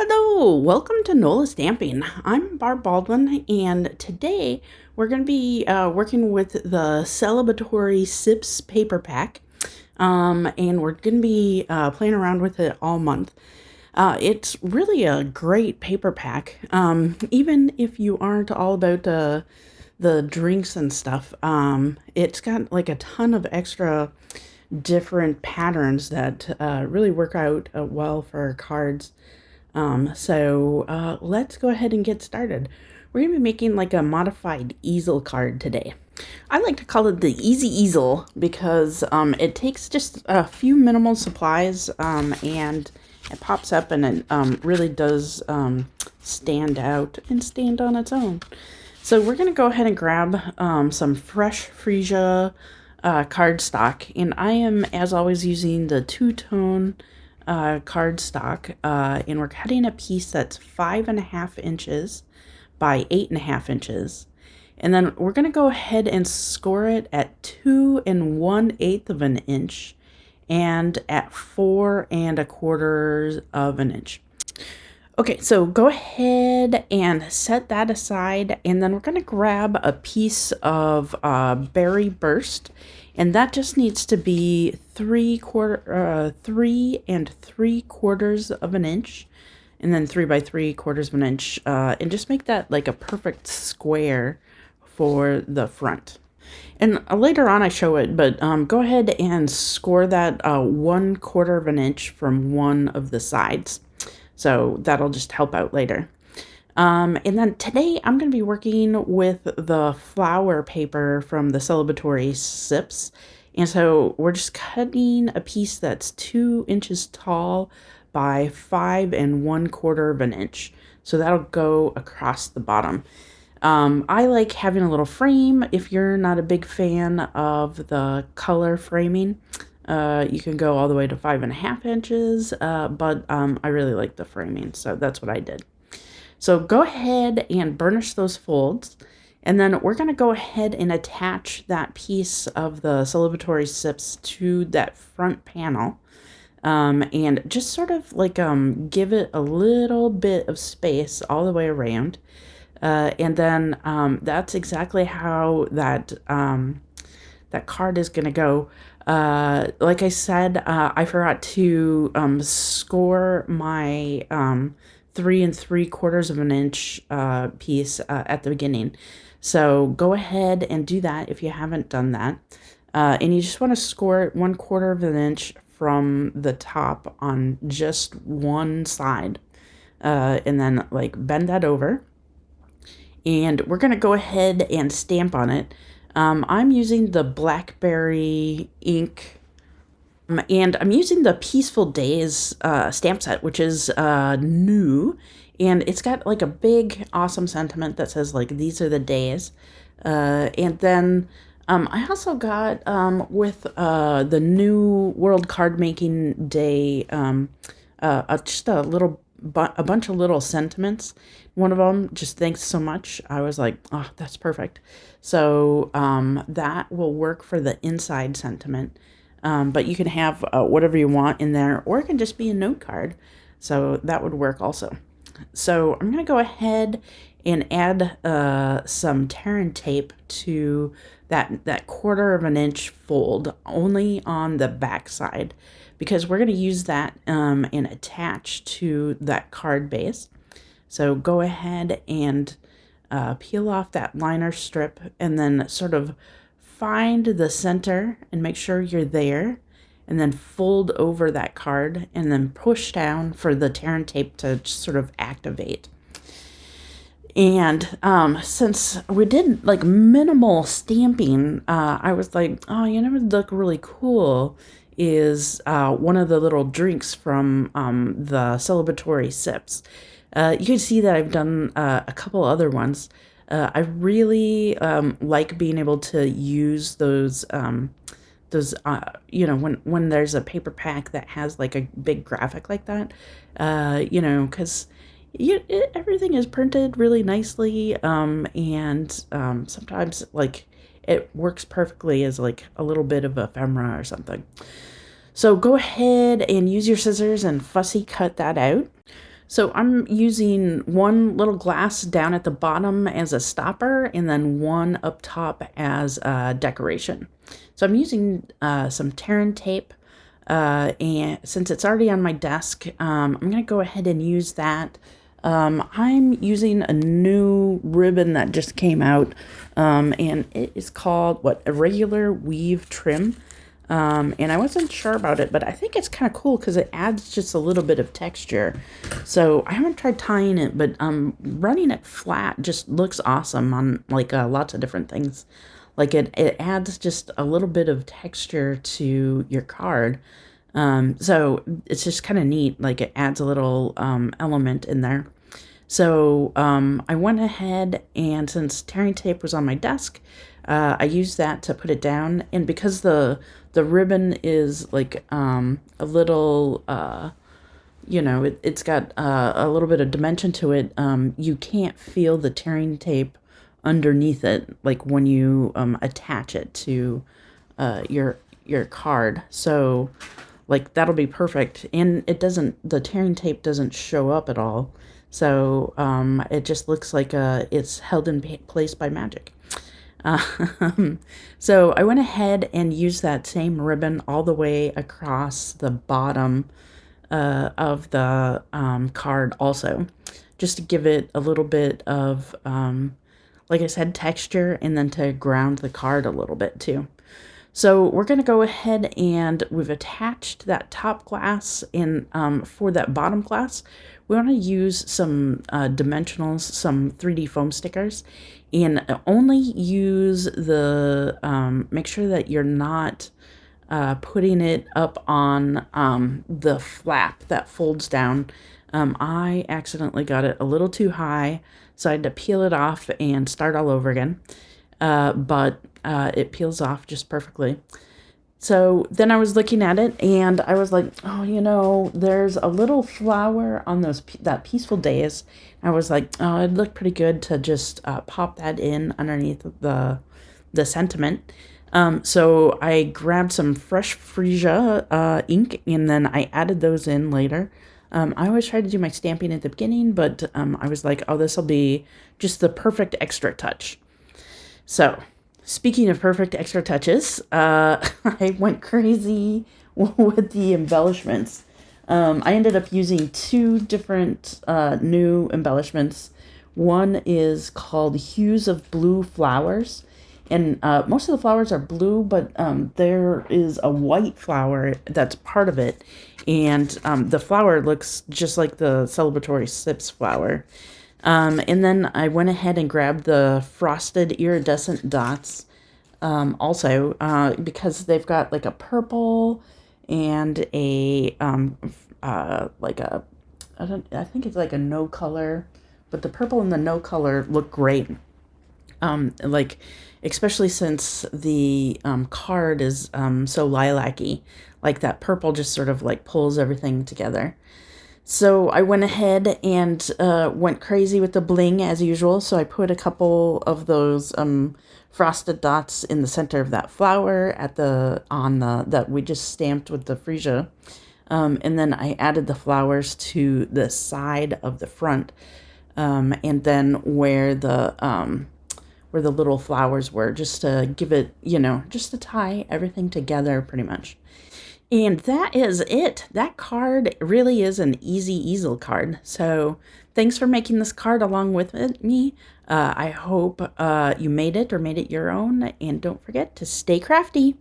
Hello, welcome to NOLA Stamping. I'm Barb Baldwin, and today we're going to be working with the Celebratory Sips paper pack, and we're going to be playing around with it all month. It's really a great paper pack, even if you aren't all about the drinks and stuff. It's got like a ton of extra different patterns that really work out well for cards. So let's go ahead and get started. We're going to be making like a modified easel card today. I like to call it the Easy Easel because it takes just a few minimal supplies and it pops up and it really does stand out and stand on its own. So we're going to go ahead and grab some fresh freesia cardstock, and I am, as always, using the two-tone cardstock, and we're cutting a piece that's 5.5 inches by 8.5 inches. And then we're going to go ahead and score it at 2 1/8 of an inch and at 4 1/4 of an inch. Okay, so go ahead and set that aside, and then we're going to grab a piece of berry burst, and that just needs to be 3 3 3/4 of an inch, and then 3 by 3/4 of an inch, and just make that like a perfect square for the front. And later on I show it, but go ahead and score that 1/4 of an inch from one of the sides. So that'll just help out later. And then today I'm going to be working with the flower paper from the Celebratory Sips. And so we're just cutting a piece that's 2 inches tall by 5 1/4 of an inch. So that'll go across the bottom. I like having a little frame. If you're not a big fan of the color framing, you can go all the way to 5.5 inches, but I really like the framing, so that's what I did. So go ahead and burnish those folds, and then we're going to go ahead and attach that piece of the Celebratory Sips to that front panel, and just sort of like give it a little bit of space all the way around, and then that's exactly how that card is going to go. Like I said, I forgot to score my 3 3/4 of an inch piece at the beginning. So go ahead and do that if you haven't done that. And you just want to score it 1/4 of an inch from the top on just one side. And then like bend that over. And we're going to go ahead and stamp on it. I'm using the blackberry ink, and I'm using the Peaceful Days stamp set, which is new, and it's got like a big awesome sentiment that says like these are the days, and then I also got with the new World Card Making Day just a bunch of little sentiments. One of them, just thanks so much. I was like, oh, that's perfect. So that will work for the inside sentiment. But you can have whatever you want in there, or it can just be a note card. So that would work also. So I'm going to go ahead and add some tear and tape to that 1/4 of an inch fold only on the back side, because we're going to use that and attach to that card base. So go ahead and peel off that liner strip, and then sort of find the center and make sure you're there, and then fold over that card and then push down for the tear and tape to sort of activate. And since we did like minimal stamping, I was like, oh, you know what would look really cool is one of the little drinks from the Celebratory Sips. You can see that I've done a couple other ones. I really like being able to use those, you know, when there's a paper pack that has like a big graphic like that, you know, because everything is printed really nicely, and sometimes like it works perfectly as like a little bit of ephemera or something. So go ahead and use your scissors and fussy cut that out. So I'm using one little glass down at the bottom as a stopper and then one up top as a decoration. So I'm using some Terran tape, and since it's already on my desk, I'm going to go ahead and use that. I'm using a new ribbon that just came out, and it is called, a regular weave trim. And I wasn't sure about it, but I think it's kind of cool because it adds just a little bit of texture. So I haven't tried tying it, but running it flat just looks awesome on like lots of different things. Like it adds just a little bit of texture to your card. So it's just kind of neat. Like it adds a little element in there. So I went ahead, and since tearing tape was on my desk, I used that to put it down. And because the ribbon is like a little, it's got a little bit of dimension to it, you can't feel the tearing tape underneath it, like when you attach it to your card. So like that'll be perfect, and the tearing tape doesn't show up at all. So it just looks like it's held in place by magic. So I went ahead and used that same ribbon all the way across the bottom of the card also, just to give it a little bit of, like I said, texture, and then to ground the card a little bit too. So we're going to go ahead, and we've attached that top glass, and for that bottom glass, we want to use some dimensionals, some 3D foam stickers, and only use make sure that you're not putting it up on the flap that folds down. I accidentally got it a little too high, so I had to peel it off and start all over again. But it peels off just perfectly. So then I was looking at it, and I was like, oh, there's a little flower on that Peaceful Days. I was like, oh, it'd look pretty good to just pop that in underneath the sentiment. So I grabbed some fresh freesia ink, and then I added those in later. I always try to do my stamping at the beginning, but I was like, oh, this will be just the perfect extra touch. So, speaking of perfect extra touches, I went crazy with the embellishments. I ended up using two different new embellishments. One is called Hues of Blue Flowers, and most of the flowers are blue, but there is a white flower that's part of it, and the flower looks just like the Celebratory Sips flower. And then I went ahead and grabbed the frosted iridescent dots, also, because they've got like a purple and I think it's like a no color, but the purple and the no color look great. Like, especially since the card is so lilac-y, like that purple just sort of like pulls everything together. So I went ahead and went crazy with the bling as usual. So I put a couple of those frosted dots in the center of that flower that we just stamped with the freesia. And then I added the flowers to the side of the front, and then where the little flowers were, just to give it, just to tie everything together pretty much. And that is it. That card really is an easy easel card. So thanks for making this card along with me. I hope you made it or made it your own. And don't forget to stay crafty.